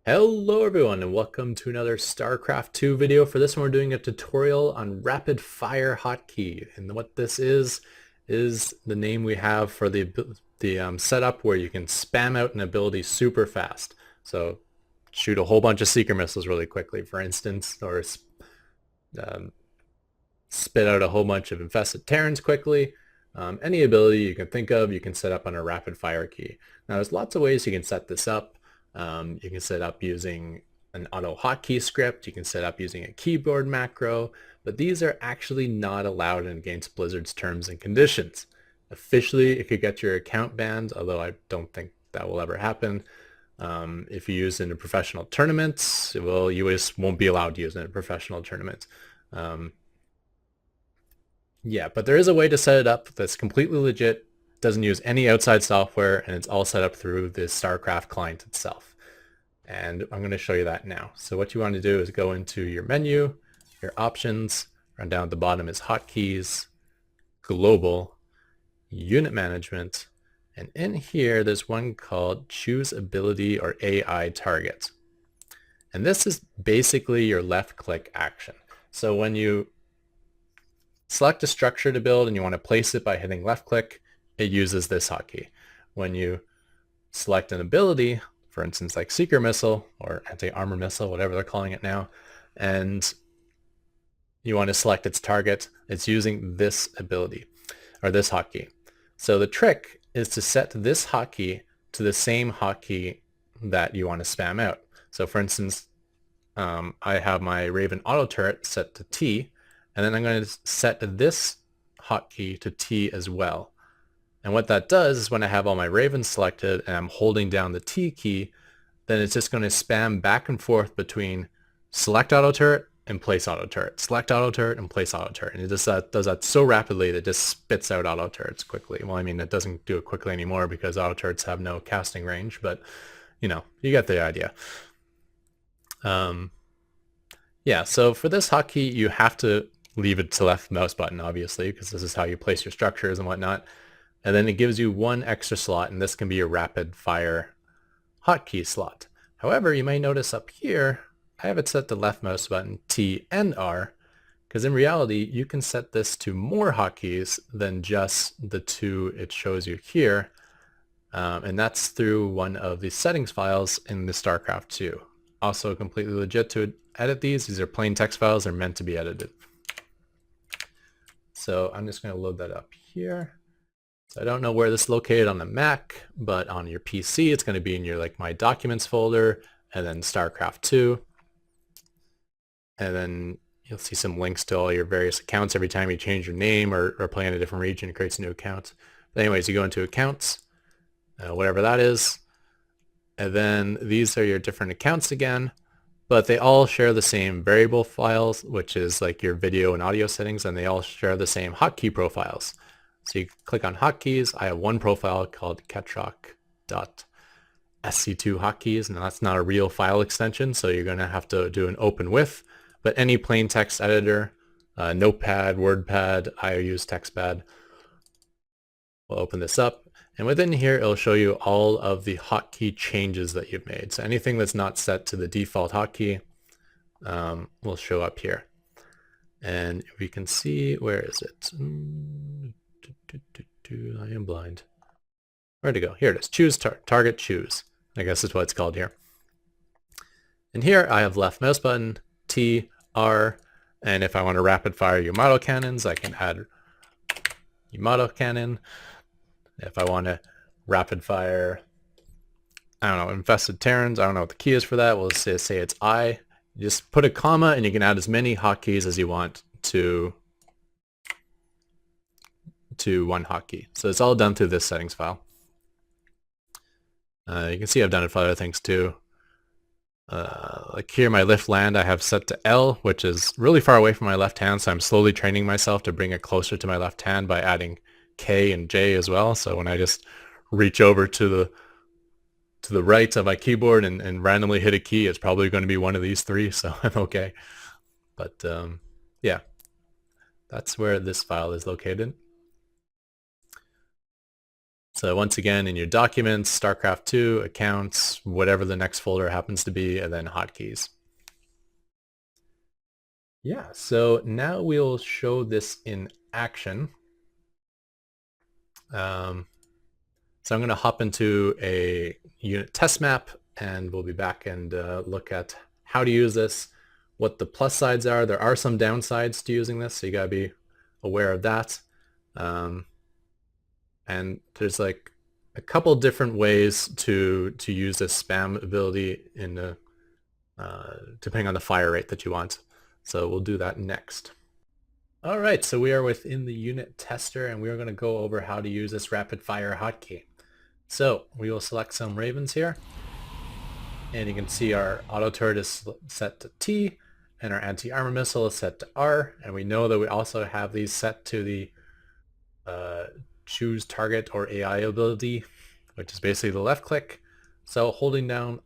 Hello everyone and welcome to another Starcraft 2 video. For this one we're doing a tutorial on rapid fire hotkey, and what this is the name we have for the setup where you can spam out an ability super fast. So shoot a whole bunch of seeker missiles really quickly, for instance, or um, spit out a whole bunch of infested Terrans quickly. Any ability you can think of, you can set up on a rapid fire key. Now there's lots of ways you can set this up. You can set up using an auto hotkey script. You can set up using a keyboard macro, but these are actually not allowed against Blizzard's terms and conditions. Officially, it could get your account banned, although I don't think that will ever happen. If you use it in a professional tournament, well, you just won't be allowed to use it in a professional tournament. Yeah, but there is a way to set it up that's completely legit, doesn't use any outside software, and it's all set up through the Starcraft client itself. And I'm going to show you that now. So what you want to do is go into your menu, your options, run down at the bottom is hotkeys, global, unit management, and in here there's one called choose ability or AI target. And this is basically your left click action. So when you select a structure to build and you want to place it by hitting left click, it uses this hotkey. When you select an ability, for instance like Seeker Missile or Anti-Armor Missile, whatever they're calling it now, and you want to select its target, it's using this ability or this hotkey. So the trick is to set this hotkey to the same hotkey that you want to spam out. So for instance, I have my Raven auto turret set to T, and then I'm going to set this hotkey to T as well. And what that does is when I have all my Ravens selected and I'm holding down the T key, then it's just going to spam back and forth between select auto turret and place auto turret, select auto turret and place auto turret. And it just does that so rapidly that it just spits out auto turrets quickly. Well, I mean, it doesn't do it quickly anymore because auto turrets have no casting range, but you know, you get the idea. Yeah, so for this hotkey, you have to leave it to left mouse button, obviously, because this is how you place your structures and whatnot. And then it gives you one extra slot, and this can be your rapid fire hotkey slot. However, you may notice up here, I have it set to left mouse button, T and R, because in reality, you can set this to more hotkeys than just the two it shows you here. And that's through one of the settings files in the Starcraft 2. Also completely legit to edit these. These are plain text files. They're meant to be edited. So I'm just going to load that up here. So I don't know where this is located on the Mac, but on your PC, it's going to be in your My Documents folder, and then Starcraft 2. And then you'll see some links to all your various accounts. Every time you change your name or play in a different region, it creates a new account. But anyways, you go into accounts, whatever that is. And then these are your different accounts again, but they all share the same variable files, which is like your video and audio settings, and they all share the same hotkey profiles. So you click on hotkeys. I have one profile called ketrock.sc2 hotkeys, and that's not a real file extension, so you're going to have to do an open with. But any plain text editor, Notepad, WordPad, I use TextPad, we'll open this up. And within here, it'll show you all of the hotkey changes that you've made. So anything that's not set to the default hotkey will show up here. And we can see, where is it? I am blind. Where'd it go? Here it is. Choose target choose. I guess is what it's called here. And here I have left mouse button, T, R, and if I want to rapid fire Yamato cannons, I can add Yamato cannon. If I want to rapid fire, I don't know, infested Terrans, I don't know what the key is for that. We'll say it's I. You just put a comma and you can add as many hotkeys as you want to one hotkey. So it's all done through this settings file. You can see I've done it for other things too. Like here, my lift land I have set to L, which is really far away from my left hand, so I'm slowly training myself to bring it closer to my left hand by adding K and J as well. So when I just reach over to the right of my keyboard and randomly hit a key, it's probably going to be one of these three, so I'm okay. But yeah, that's where this file is located. So once again, in your documents, Starcraft 2, accounts, whatever the next folder happens to be, and then hotkeys. Yeah, so now we'll show this in action. So I'm going to hop into a unit test map, and we'll be back and look at how to use this, what the plus sides are. There are some downsides to using this, so you got to be aware of that. And there's like a couple different ways to use this spam ability in the depending on the fire rate that you want. So we'll do that next. All right, so we are within the unit tester, and we are going to go over how to use this rapid fire hotkey. So we will select some ravens here, and you can see our auto turret is set to T, and our anti-armor missile is set to R, and we know that we also have these set to the choose target or AI ability, which is basically the left click. So holding down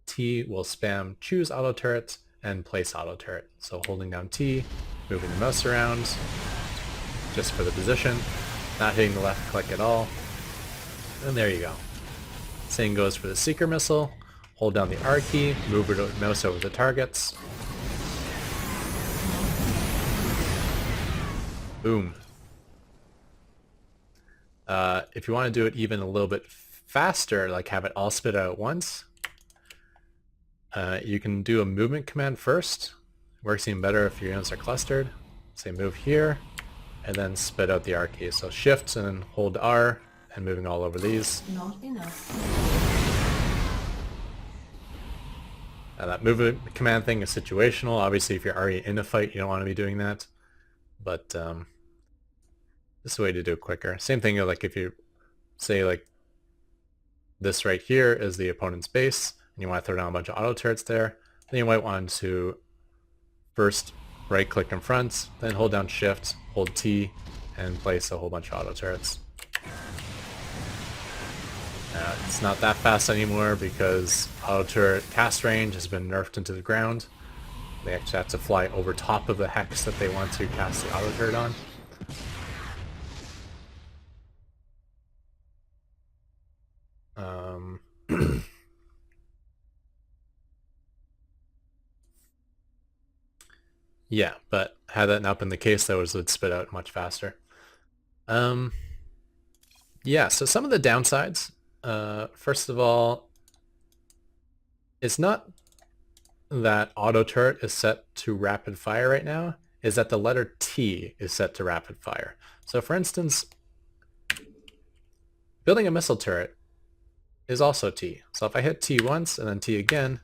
T will spam choose auto turret and place auto turret. So holding down T, moving the mouse around just for the position, not hitting the left click at all. And there you go. Same goes for the seeker missile. Hold down the R key, move the mouse over the targets. Boom. If you want to do it even a little bit faster, like have it all spit out at once, you can do a movement command first. Works even better if your units are clustered. Say move here, and then spit out the R key. So shift and then hold R, and moving all over these. Not enough. That movement command thing is situational. Obviously, if you're already in a fight, you don't want to be doing that. But this is a way to do it quicker. Same thing like if you say like this right here is the opponent's base, and you want to throw down a bunch of auto turrets there, then you might want to first right click in front, then hold down shift, hold T, and place a whole bunch of auto turrets. It's not that fast anymore because auto turret cast range has been nerfed into the ground. They actually have to fly over top of the hex that they want to cast the auto turret on. Yeah, but had that not been the case, those would spit out much faster. Yeah, so some of the downsides. First of all, it's not that auto turret is set to rapid fire right now, is that the letter T is set to rapid fire. So for instance, building a missile turret is also T. So if I hit T once and then T again,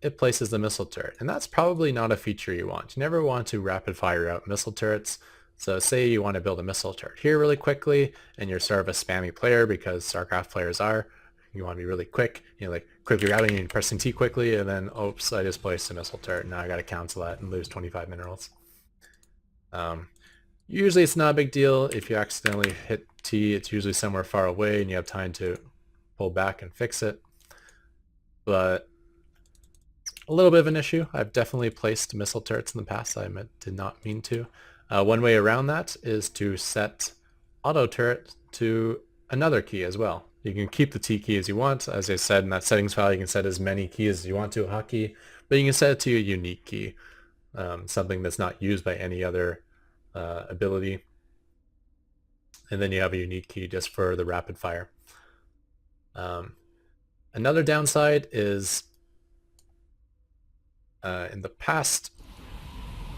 it places the missile turret. And that's probably not a feature you want. You never want to rapid fire out missile turrets. So say you want to build a missile turret here really quickly, and you're sort of a spammy player because StarCraft players are. You want to be really quick, you know, like quickly grabbing and pressing T quickly, and then oops, I just placed a missile turret. Now I got to cancel that and lose 25 minerals. Usually it's not a big deal. If you accidentally hit T, it's usually somewhere far away and you have time to pull back and fix it. But a little bit of an issue. I've definitely placed missile turrets in the past. I did not mean to. One way around that is to set auto turret to another key as well. You can keep the T key as you want. As I said in that settings file, you can set as many keys as you want to a hotkey, but you can set it to a unique key, something that's not used by any other ability. And then you have a unique key just for the rapid fire. Another downside is in the past,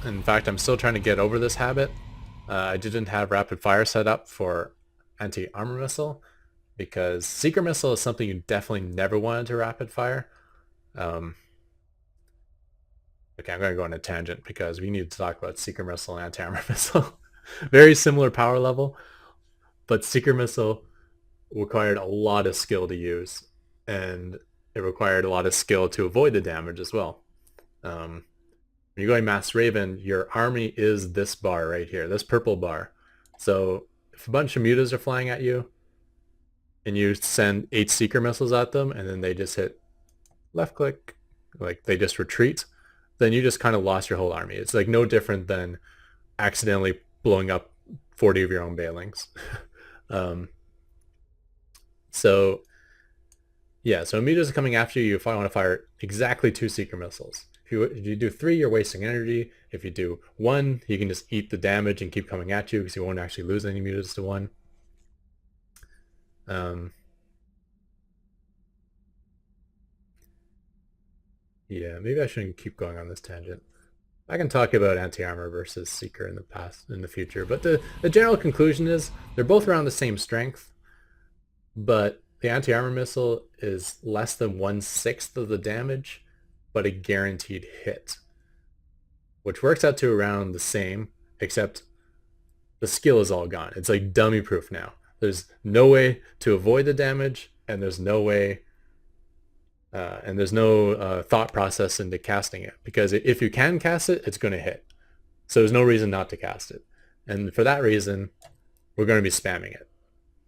in fact, I'm still trying to get over this habit. I didn't have rapid fire set up for anti-armor missile because seeker missile is something you definitely never wanted to rapid fire. Okay, I'm going to go on a tangent because we need to talk about seeker missile and anti-armor missile. Very similar power level, but seeker missile required a lot of skill to use, and it required a lot of skill to avoid the damage as well. When you're going Mass Raven, your army is this bar right here, this purple bar. So if a bunch of mutas are flying at you, and you send 8 seeker missiles at them, and then they just hit left click, like they just retreat, then you just kind of lost your whole army. It's like no different than accidentally blowing up 40 of your own Bailings. So yeah, so meteors are coming after you. You want to fire exactly 2 seeker missiles. If you do 3, you're wasting energy. If you do 1, you can just eat the damage and keep coming at you because you won't actually lose any meteors to 1. Yeah, maybe I shouldn't keep going on this tangent. I can talk about anti-armor versus seeker in the future, but the general conclusion is they're both around the same strength, but the anti-armor missile is less than 1/6 of the damage, but a guaranteed hit, which works out to around the same, except the skill is all gone. It's like dummy proof now. There's no way to avoid the damage, and there's no way, thought process into casting it, because if you can cast it, it's going to hit. So there's no reason not to cast it. And for that reason, we're going to be spamming it.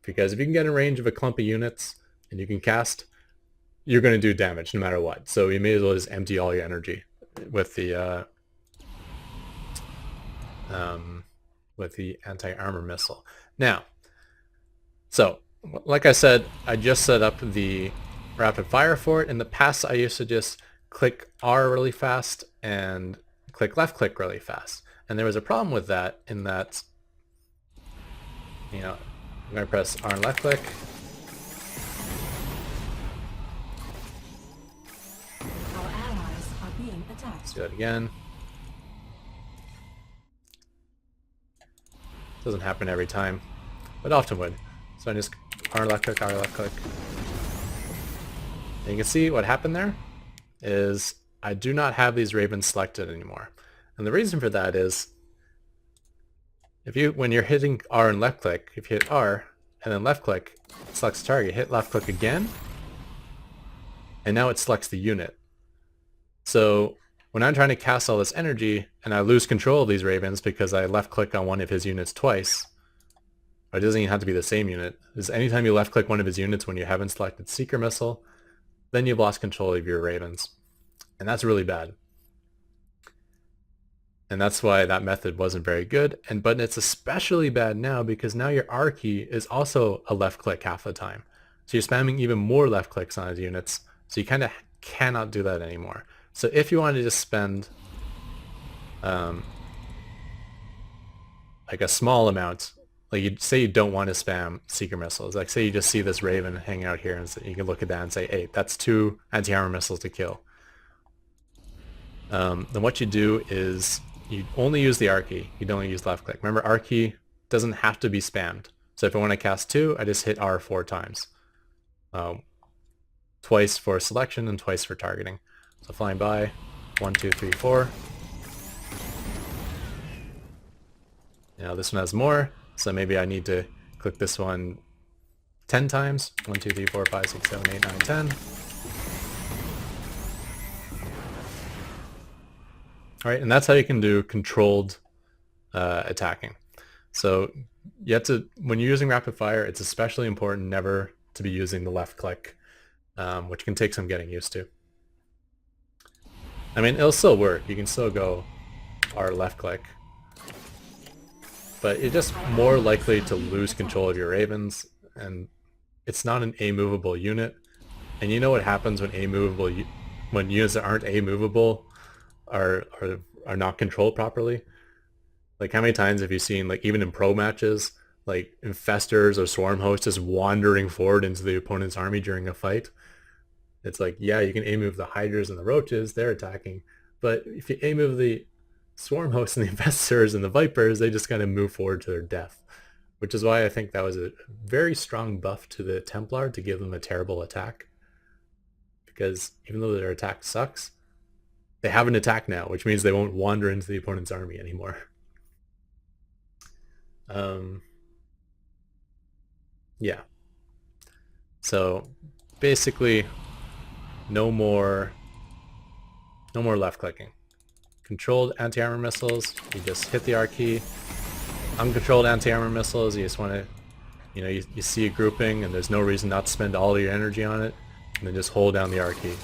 Because if you can get in range of a clump of units and you can cast, you're going to do damage no matter what. So you may as well just empty all your energy with the anti-armor missile. Now, so like I said, I just set up the rapid fire for it. In the past, I used to just click R really fast and click left click really fast. And there was a problem with that in that, I'm going to press R and left click. Our allies are being attacked. Let's do it again. Doesn't happen every time, but often would. So I just R left click, R left click. And you can see what happened there is I do not have these ravens selected anymore. And the reason for that is when you're hitting R and left click, if you hit R and then left click, it selects target, hit left click again, and now it selects the unit. So when I'm trying to cast all this energy and I lose control of these ravens because I left click on one of his units twice, or it doesn't even have to be the same unit, is anytime you left click one of his units when you haven't selected seeker missile, then you've lost control of your ravens. And that's really bad. And that's why that method wasn't very good. But it's especially bad now because now your R key is also a left click half the time. So you're spamming even more left clicks on his units. So you kind of cannot do that anymore. So if you want to just spend like a small amount, like you say you don't want to spam seeker missiles, like say you just see this raven hanging out here and you can look at that and say, hey, that's 2 anti-armor missiles to kill. Then what you do is you only use the R key. You don't use left click. Remember, R key doesn't have to be spammed. So if I want to cast 2, I just hit R 4 times. Twice for selection and twice for targeting. So flying by, 1, 2, 3, 4. Now this one has more, so maybe I need to click this one 10 times. 1, 2, 3, 4, 5, 6, 7, 8, 9, 10. All right, and that's how you can do controlled attacking. So you have to, when you're using rapid fire, it's especially important never to be using the left click, which can take some getting used to. I mean, it'll still work. You can still go R left click, but you're just more likely to lose control of your ravens, and it's not an A-movable unit. And you know what happens when when units that aren't A-movable are not controlled properly? Like how many times have you seen, like even in pro matches, like infestors or swarm hosts just wandering forward into the opponent's army during a fight? It's like, yeah, you can A-move the hydras and the roaches, they're attacking, but if you A-move the swarm hosts and the infestors and the vipers, they just kind of move forward to their death. Which is why I think that was a very strong buff to the Templar to give them a terrible attack. Because even though their attack sucks, they have an attack now, which means they won't wander into the opponent's army anymore. Yeah. So basically, no more left clicking. Controlled anti-armor missiles, you just hit the R key. Uncontrolled anti-armor missiles, you just want to, you see a grouping and there's no reason not to spend all your energy on it, and then just hold down the R key.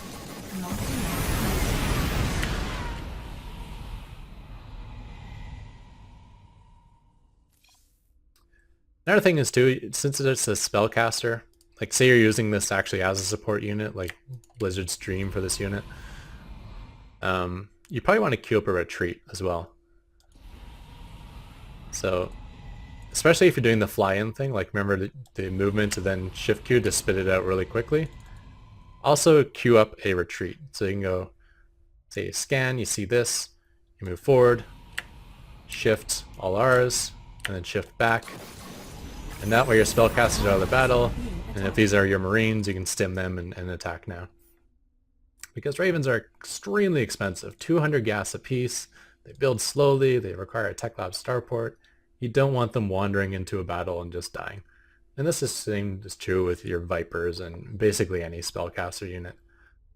Another thing is too, since it's a spellcaster, like say you're using this actually as a support unit, like Blizzard's Dream for this unit, you probably want to queue up a retreat as well. So especially if you're doing the fly-in thing, like remember the movement to then shift Q to spit it out really quickly. Also queue up a retreat. So you can go, say you scan, you see this, you move forward, shift all R's, and then shift back. And that way your spellcasters are out of the battle, and if these are your marines, you can stim them and attack now. Because ravens are extremely expensive, 200 gas a piece, they build slowly, they require a Tech Lab starport. You don't want them wandering into a battle and just dying. And this is true with your Vipers and basically any spellcaster unit.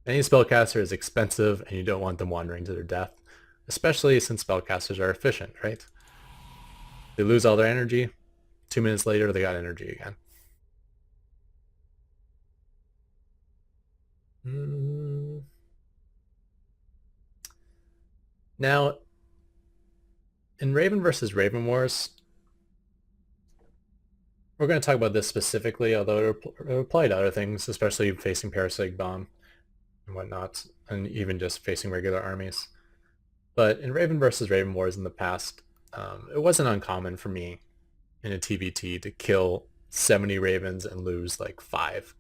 Any spellcaster is expensive and you don't want them wandering to their death, especially since spellcasters are efficient, right? They lose all their energy, 2 minutes later they got energy again. Now, in Raven versus Raven Wars, we're going to talk about this specifically, although it'll apply to other things, especially facing Parasitic Bomb and whatnot, and even just facing regular armies. But in Raven versus Raven Wars in the past, it wasn't uncommon for me in a TVT to kill 70 Ravens and lose like 5.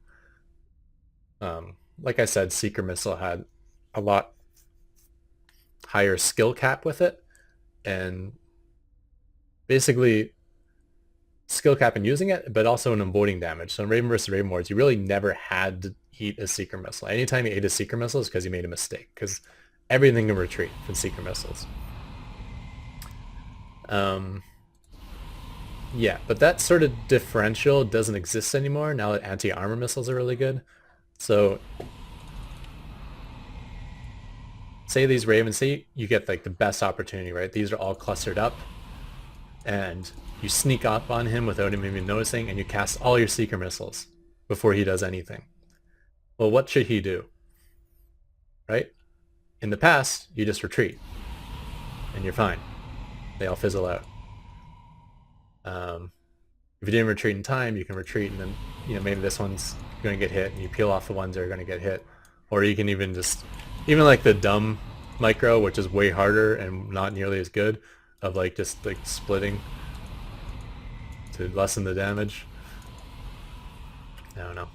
Like I said, Seeker Missile had a lot higher skill cap with it, and basically skill cap in using it, but also in avoiding damage. So in Raven vs. Raven Wars, you really never had to eat a Seeker Missile. Anytime you ate a Seeker Missile is because you made a mistake, because everything can retreat from Seeker Missiles. Yeah, but that sort of differential doesn't exist anymore now that anti-armor missiles are really good. So say these Ravens, say you get like the best opportunity, right? These are all clustered up, and you sneak up on him without him even noticing, and you cast all your Seeker Missiles before he does anything. Well, what should he do? Right? In the past, you just retreat, and you're fine. They all fizzle out. If you didn't retreat in time, you can retreat, and then maybe this one's going to get hit, and you peel off the ones that are going to get hit. Or you can even even like the dumb micro, which is way harder and not nearly as good, of like just like splitting to lessen the damage. I don't know.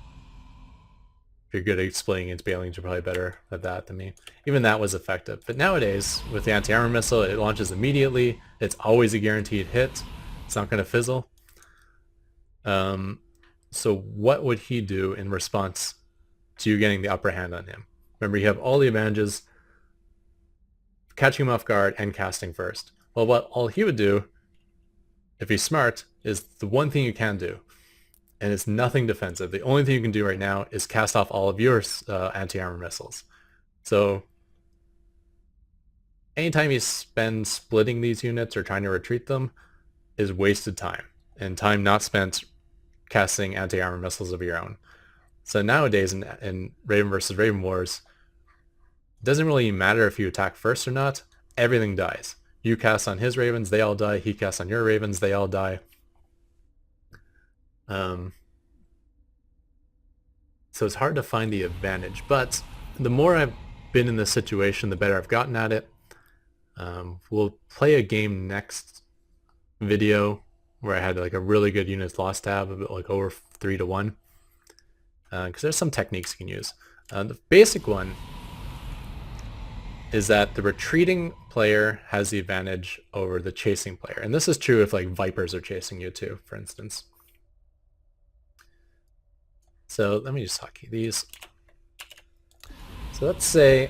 If you're good at splitting into bailings, you're probably better at that than me. Even that was effective. But nowadays, with the anti-armor missile, it launches immediately. It's always a guaranteed hit. It's not going to fizzle. So what would he do in response to you getting the upper hand on him? Remember, you have all the advantages, catching him off guard and casting first. Well, what all he would do, if he's smart, is the one thing you can do, and it's nothing defensive. The only thing you can do right now is cast off all of your anti-armor missiles. So anytime you spend splitting these units or trying to retreat them is wasted time, and time not spent casting anti-armor missiles of your own. So nowadays in Raven versus Raven Wars, it doesn't really matter if you attack first or not. Everything dies. You cast on his Ravens, they all die. He casts on your Ravens, they all die. So it's hard to find the advantage, but the more I've been in this situation, the better I've gotten at it. We'll play a game next video where I had like a really good units loss tab of like over 3-1, because there's some techniques you can use. The basic one is that the retreating player has the advantage over the chasing player, and this is true if like Vipers are chasing you too, for instance. So let me just hotkey these. So let's say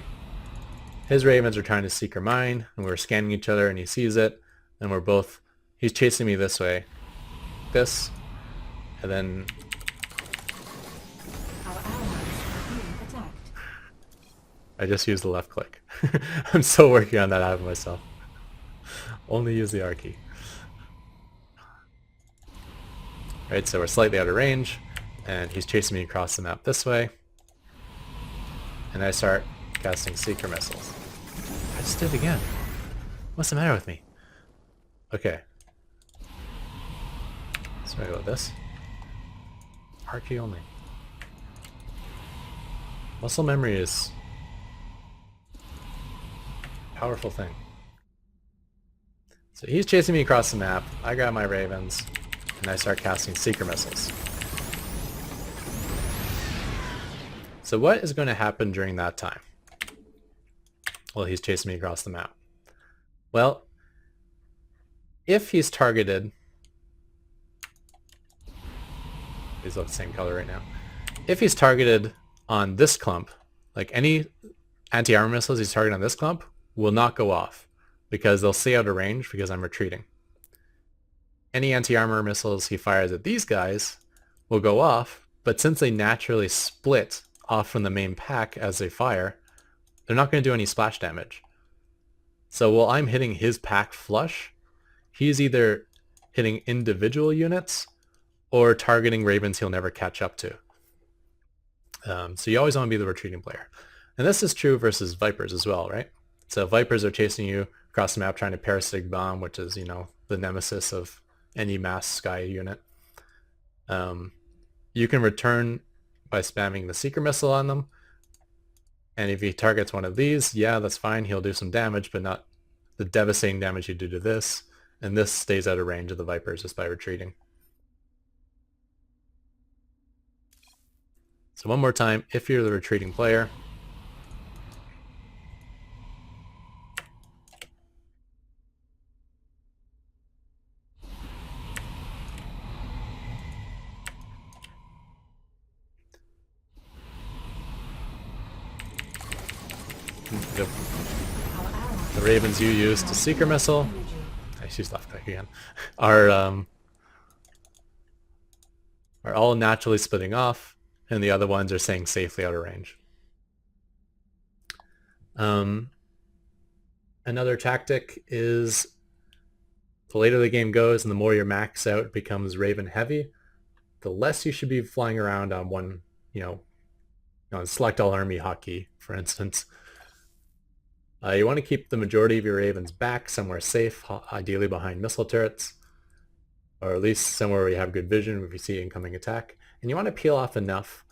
his Ravens are trying to Seeker mine, and we're scanning each other, and he sees it, and we're both, he's chasing me this way, this, and then Our allies are being attacked. I just used the left click. I'm still working on that out of myself. Only use the R key. Right, so we're slightly out of range, and he's chasing me across the map this way, and I start casting Seeker Missiles. I just did it again. What's the matter with me? Okay. So I go with this. R key only. Muscle memory is a powerful thing. So he's chasing me across the map. I grab my ravens, and I start casting seeker missiles. So what is going to happen during that time? Well, he's chasing me across the map. Well, if he's targeted, these look the same color right now. If he's targeted on this clump, like any anti-armor missiles he's targeted on this clump will not go off because they'll stay out of range because I'm retreating. Any anti-armor missiles he fires at these guys will go off, but since they naturally split off from the main pack as they fire, they're not going to do any splash damage. So while I'm hitting his pack flush, he's either hitting individual units or targeting ravens he'll never catch up to. So you always want to be the retreating player. And this is true versus vipers as well, right? So vipers are chasing you across the map trying to parasitic bomb, which is, you know, the nemesis of any mass sky unit. You can return by spamming the seeker missile on them. And if he targets one of these, yeah, that's fine. He'll do some damage, but not the devastating damage you do to this. And this stays out of range of the vipers just by retreating. So one more time, if you're the retreating player, the ravens you use to seeker missile, she's left back again, are all naturally splitting off, and the other ones are staying safely out of range. Another tactic is the later the game goes and the more your max out becomes raven heavy, the less you should be flying around on one, on select all army hotkey, for instance. You want to keep the majority of your ravens back somewhere safe, ideally behind missile turrets, or at least somewhere where you have good vision if you see incoming attack. And you want to peel off enough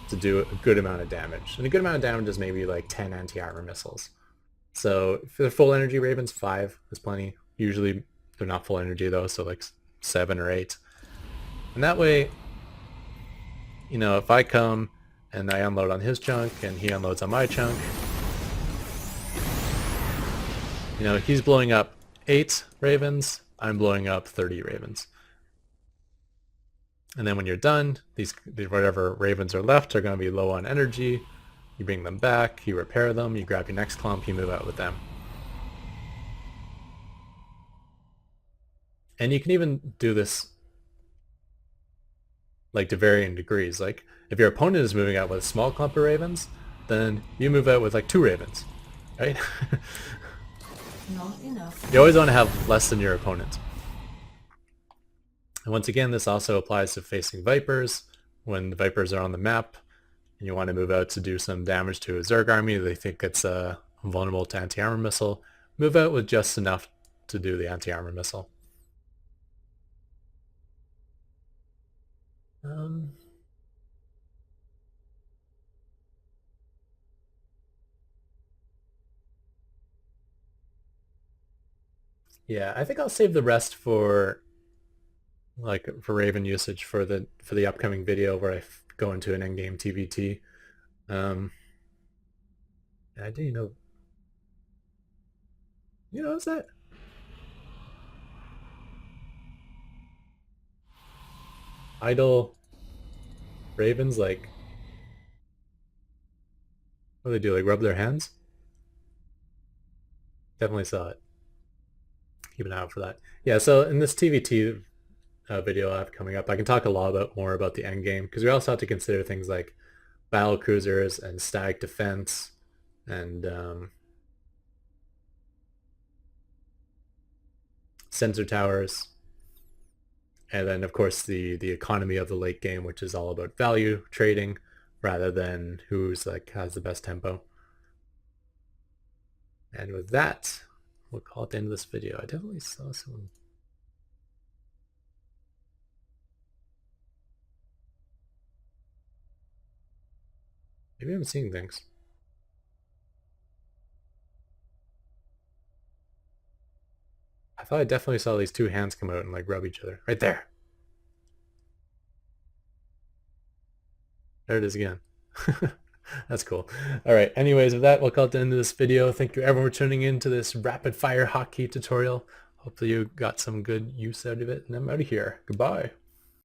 to do a good amount of damage. And a good amount of damage is maybe like 10 anti-armor missiles. So if they're full energy ravens, 5 is plenty. Usually they're not full energy though, so like 7 or 8. And that way, if I come and I unload on his chunk and he unloads on my chunk, he's blowing up 8 ravens, I'm blowing up 30 ravens. And then when you're done, these whatever ravens are left are going to be low on energy. You bring them back, you repair them, you grab your next clump, you move out with them. And you can even do this like to varying degrees. Like if your opponent is moving out with a small clump of ravens, then you move out with like 2 ravens, right? Not enough. You always want to have less than your opponent. And once again, this also applies to facing vipers. When the vipers are on the map and you want to move out to do some damage to a Zerg army, they think it's vulnerable to anti-armor missile, move out with just enough to do the anti-armor missile. Yeah, I think I'll save the rest for Raven usage for the upcoming video where I go into an endgame TVT. I do notice that? Idle ravens, like, what do they do, like rub their hands? Definitely saw it. Keep an eye out for that. Yeah, so in this TVT video I have coming up, I can talk a lot more about the end game, because we also have to consider things like battle cruisers and static defense and sensor towers, and then of course the economy of the late game, which is all about value trading rather than who's has the best tempo. And with that, we'll call it the end of this video. I definitely saw someone. Maybe I'm seeing things. I thought I definitely saw these two hands come out and like rub each other. Right there. There it is again. That's cool. All right. Anyways, with that, we'll call it the end of this video. Thank you everyone for tuning in to this rapid fire hotkey tutorial. Hopefully you got some good use out of it, and I'm out of here. Goodbye.